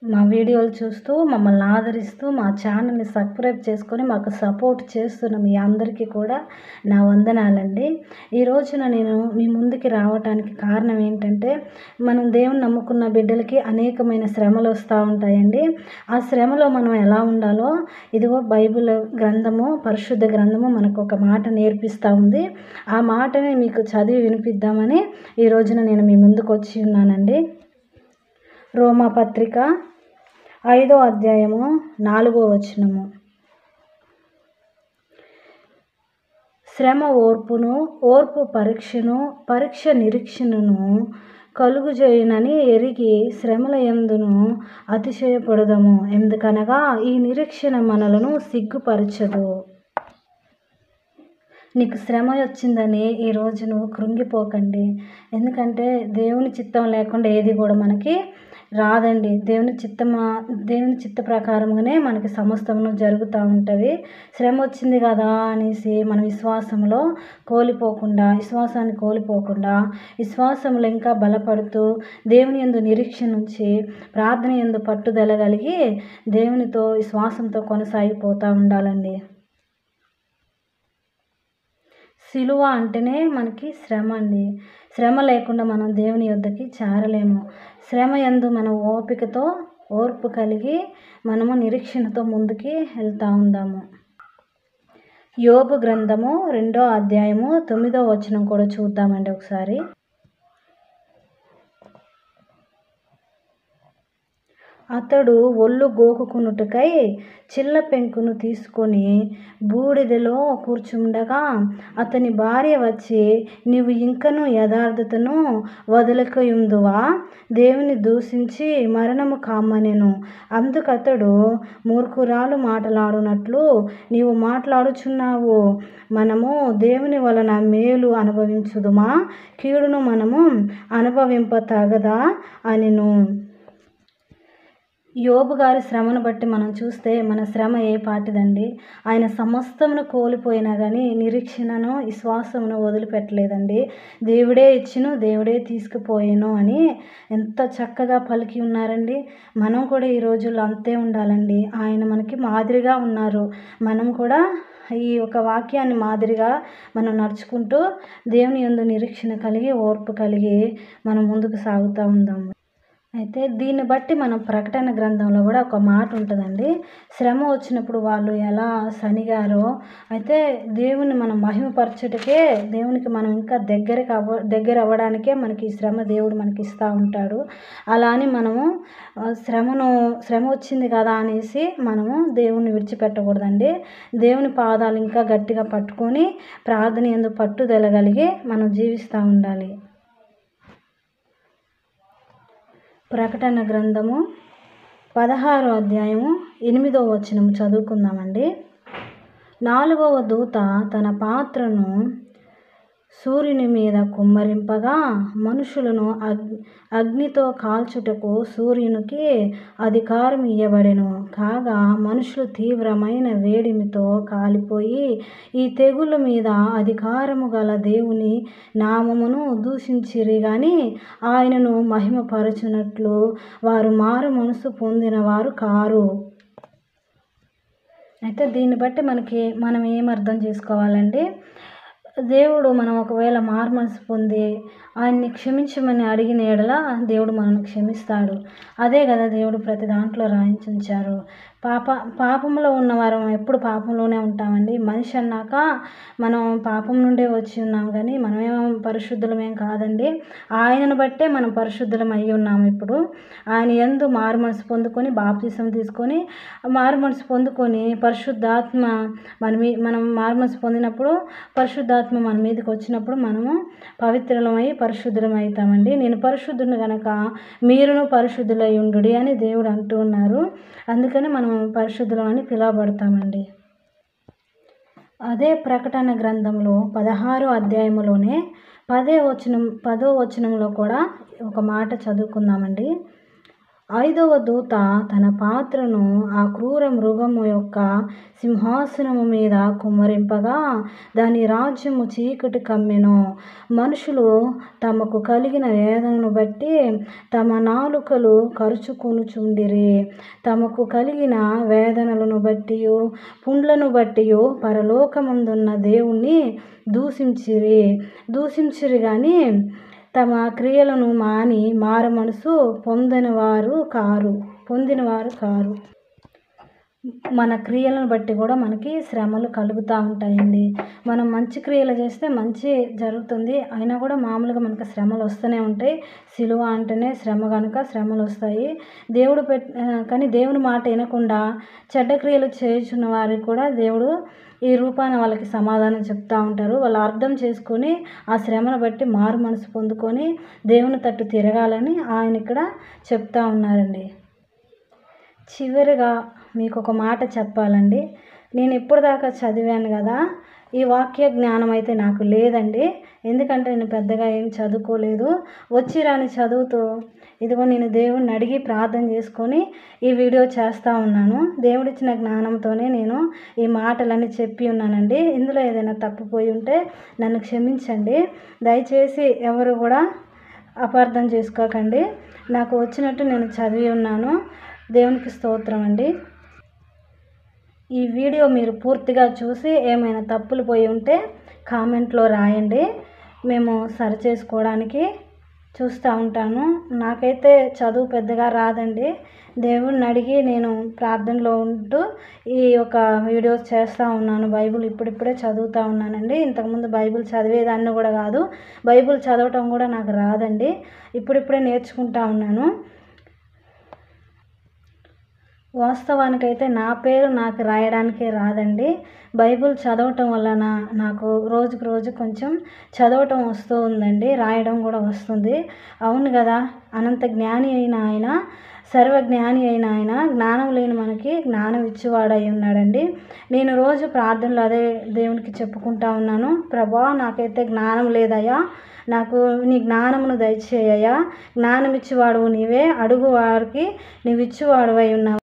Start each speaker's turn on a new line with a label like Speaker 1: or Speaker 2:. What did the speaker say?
Speaker 1: మా వీడియోలు చూస్తూ మమ్మల్ని ఆదరిస్తూ మా ఛానల్ని సబ్స్క్రైబ్ చేసుకొని మాకు సపోర్ట్ చేస్తున్న మీ అందరికీ కూడా నా వందనాలండి. ఈ రోజున నేను మీ ముందుకి రావటానికి కారణం ఏంటంటే, మనం దేవుని నమ్ముకున్న బిడ్డలకి అనేకమైన శ్రమలు వస్తూ ఉంటాయండి. ఆ శ్రమలో మనం ఎలా ఉండాలో ఇదిగో బైబిల్ గ్రంథము, పరిశుద్ధ గ్రంథము మనకు ఒక మాట నేర్పిస్తూ ఉంది. ఆ మాటని మీకు చదివి వినిపిద్దామని ఈ రోజున నేను మీ ముందుకు వచ్చి ఉన్నానండి. రోమాపత్రిక 5వ అధ్యాయము 4వ వచనము. శ్రమ ఓర్పును, ఓర్పు పరీక్షను, పరీక్ష నిరీక్షణను కలుగుజేయునని ఎరిగి శ్రమల యందును అతిశయపడుదము. ఎందుకనగా ఈ నిరీక్షణ మనలను సిగ్గుపరచదు. నీకు శ్రమ వచ్చిందని ఈరోజు నువ్వు కృంగిపోకండి. ఎందుకంటే దేవుని చిత్తం లేకుండా ఏది కూడా మనకి రాదండి. దేవుని చిత్త ప్రకారంగానే మనకి సమస్తమును జరుగుతూ ఉంటుంది. శ్రమ వచ్చింది కదా అనేసి మన విశ్వాసాన్ని కోల్పోకుండా విశ్వాసంలో ఇంకా బలపడుతూ దేవుని యందు నిరీక్షణ ఉంచి ప్రార్థన యందు పట్టుదల కలిగి దేవునితో విశ్వాసంతో కొనసాగిపోతూ ఉండాలండి. సిలువ అంటేనే మనకి శ్రమ అండి. శ్రమ లేకుండా మనం దేవుని యొద్దకి చేరలేము. శ్రమ యందు మనం ఓర్పు కలిగి మనము నిరీక్షణతో ముందుకి వెళ్తూ ఉందాము. యోబు గ్రంథము 2వ అధ్యాయము 9వ వచనం కూడా చూద్దామండి ఒకసారి. అతడు ఒళ్ళు గోకుకొనుటకై చిల్ల పెంకును తీసుకొని బూడిదలో కూర్చుండగా అతని భార్య వచ్చి, నీవు ఇంకను యథార్థతను వదలకయుందువా? దేవుని దూషించి మరణము కామ్మనెను. అందుకతడు, మూర్ఖురాలు మాటలాడునట్లు నీవు మాట్లాడుచున్నావు. మనము దేవుని వలన మేలు అనుభవించుదుమా? కీడును మనము అనుభవింప తగదా అనెను. యోబు గారి శ్రమను బట్టి మనం చూస్తే మన శ్రమ ఏ పాటిదండి. ఆయన సమస్తమును కోల్పోయినా కానీ నిరీక్షణను, విశ్వాసమును వదిలిపెట్టలేదండి. దేవుడే ఇచ్చును, దేవుడే తీసుకుపోయాను అని ఎంత చక్కగా పలికి ఉన్నారండి. మనం కూడా ఈ రోజుల్లో అంతే ఉండాలండి. ఆయన మనకి మాదిరిగా ఉన్నారు. మనం కూడా ఈ ఒక వాక్యాన్ని మాదిరిగా మనం నడుచుకుంటూ దేవుని యందు నిరీక్షణ కలిగి, ఓర్పు కలిగి మనం ముందుకు సాగుతూ ఉందాము. అయితే దీన్ని బట్టి మనం ప్రకటన గ్రంథంలో కూడా ఒక మాట ఉంటుందండి. శ్రమ వచ్చినప్పుడు వాళ్ళు ఎలా సనిగారో, అయితే దేవుని మనం మహిమపరచుటకే, దేవునికి మనం ఇంకా దగ్గర అవ్వడానికే మనకి ఈ శ్రమ దేవుడు మనకి ఇస్తూ ఉంటాడు. అలా అని మనము శ్రమ వచ్చింది కదా అనేసి మనము దేవుని విడిచిపెట్టకూడదండి. దేవుని పాదాలు ఇంకా గట్టిగా పట్టుకొని ప్రార్థన యందు పట్టుదల కలిగి మనం జీవిస్తూ ఉండాలి. ప్రకటన గ్రంథము 16వ అధ్యాయము 8వ వచనం చదువుకుందామండి. 4వ దూత తన పాత్రను సూర్యుని మీద కుమ్మరింపగా మనుషులను అగ్నితో కాల్చుటకు సూర్యునికి అధికారం ఇయ్యబడెను. కాగా మనుషులు తీవ్రమైన వేడిమితో కాలిపోయి ఈ తెగుళ్ళ మీద అధికారము గల దేవుని నామమును దూషించిరి గాని ఆయనను మహిమపరచునట్లు వారు మారు మనసు పొందిన వారు కారు. అయితే దీన్ని బట్టి మనం ఏం అర్థం చేసుకోవాలండి. దేవుడు మనం ఒకవేళ మారు మనసు పొంది ఆయన్ని క్షమించమని అడిగిన యెడల దేవుడు మనల్ని క్షమిస్తాడు. అదే కదా దేవుడు ప్రతి దాంట్లో రాయించి ఉంచారు. పాపంలో ఉన్నవారం ఎప్పుడు పాపంలోనే ఉంటామండి. మనిషి అన్నాక మనం పాపం నుండే వచ్చి ఉన్నాం కానీ మనమేమో పరిశుద్ధులమేం కాదండి. ఆయనను బట్టే మనం పరిశుద్ధులం అయ్యి ఉన్నాము. ఇప్పుడు ఆయన యందు మారు మనసు పొందుకొని బాప్తిసం తీసుకొని మారు మనసు పొందుకొని పరిశుద్ధాత్మ మనం మారు మనసు పొందినప్పుడు పరిశుద్ధాత్మ మన మీదకి వచ్చినప్పుడు మనము పవిత్రులమై పరిశుద్ధులం అవుతామండి. నేను పరిశుద్ధుని కనుక మీరును పరిశుద్ధులై ఉండుడి అని దేవుడు అంటూ ఉన్నారు. అందుకని మనం పరిశుద్ధులం అని పిలువబడతామండి. అదే ప్రకటన గ్రంథంలో 16వ అధ్యాయంలోనే 10వ వచనంలో కూడా ఒక మాట చదువుకుందామండి. ఐదవ దూత తన పాత్రను ఆ క్రూర మృగము యొక్క సింహాసనము మీద కుమ్మరింపగా దాని రాజ్యము చీకటి కమ్మెను. మనుషులు తమకు కలిగిన వేదనను బట్టి తమ నాలుకలు కరుచుకొనుచుండిరి. తమకు కలిగిన వేదనలను బట్టి పుండ్లను బట్టి పరలోకమందున్న దేవుణ్ణి దూషించిరి గాని తమ క్రియలను మాని మారు మనసు పొందినవారు కారు. మన క్రియలను బట్టి కూడా మనకి శ్రమలు కలుగుతూ ఉంటాయండి. మనం మంచి క్రియలు చేస్తే మంచి జరుగుతుంది. అయినా కూడా మామూలుగా మనకు శ్రమలు వస్తూనే ఉంటాయి. సిలువ అంటేనే శ్రమ కనుక శ్రమలు వస్తాయి. కానీ దేవుని మాట వినకుండా చెడ్డ క్రియలు చేయుచున్న వారికి కూడా దేవుడు ఈ రూపాన వాళ్ళకి సమాధానం చెప్తూ ఉంటారు. వాళ్ళు అర్థం చేసుకొని ఆ శ్రమను బట్టి మారు మనసు పొందుకొని దేవుని తట్టు తిరగాలని ఆయన ఇక్కడ చెప్తా ఉన్నారండి. చివరిగా మీకు ఒక మాట చెప్పాలండి. నేను ఇప్పుడు దాకా చదివాను కదా, ఈ వాక్య జ్ఞానం అయితే నాకు లేదండి. ఎందుకంటే నేను పెద్దగా ఏం చదువుకోలేదు. వచ్చి రాని చదువుతూ ఇదిగో నేను దేవుడిని అడిగి ప్రార్థన చేసుకొని ఈ వీడియో చేస్తూ ఉన్నాను. దేవుడిచ్చిన జ్ఞానంతోనే నేను ఈ మాటలన్నీ చెప్పి ఉన్నానండి. ఇందులో ఏదైనా తప్పుపోయి ఉంటే నన్ను క్షమించండి. దయచేసి ఎవరు కూడా అపార్థం చేసుకోకండి. నాకు వచ్చినట్టు నేను చదివి ఉన్నాను. దేవునికి స్తోత్రం అండి. ఈ వీడియో మీరు పూర్తిగా చూసి ఏమైనా తప్పులు పోయి ఉంటే కామెంట్లో రాయండి. మేము సరి చేసుకోవడానికి చూస్తూ ఉంటాను. నాకైతే చదువు పెద్దగా రాదండి. దేవుడిని అడిగి నేను ప్రార్థనలో ఉంటూ ఈ యొక్క వీడియోస్ చేస్తూ ఉన్నాను. బైబిల్ ఇప్పుడిప్పుడే చదువుతూ ఉన్నానండి. ఇంతకుముందు బైబిల్ చదివేదాన్ని కూడా కాదు. బైబిల్ చదవటం కూడా నాకు రాదండి. ఇప్పుడిప్పుడే నేర్చుకుంటా ఉన్నాను. వాస్తవానికైతే నా పేరు నాకు రాయడానికే రాదండి. బైబిల్ చదవటం వలన నాకు రోజుకు రోజు కొంచెం చదవటం వస్తూ ఉందండి. రాయడం కూడా వస్తుంది. అవును కదా, అనంత జ్ఞాని అయిన ఆయన, సర్వజ్ఞాని అయిన ఆయన జ్ఞానం లేని మనకి జ్ఞానం ఇచ్చేవాడై ఉన్నాడండి. నేను రోజు ప్రార్థనలో అదే దేవునికి చెప్పుకుంటా ఉన్నాను. ప్రభా, నాకైతే జ్ఞానం లేదయ్యా, నాకు నీ జ్ఞానమును దయచేయ్యా. జ్ఞానం ఇచ్చేవాడువు నీవే, అడుగు వారికి నీవు ఇచ్చేవాడువై ఉన్నావు.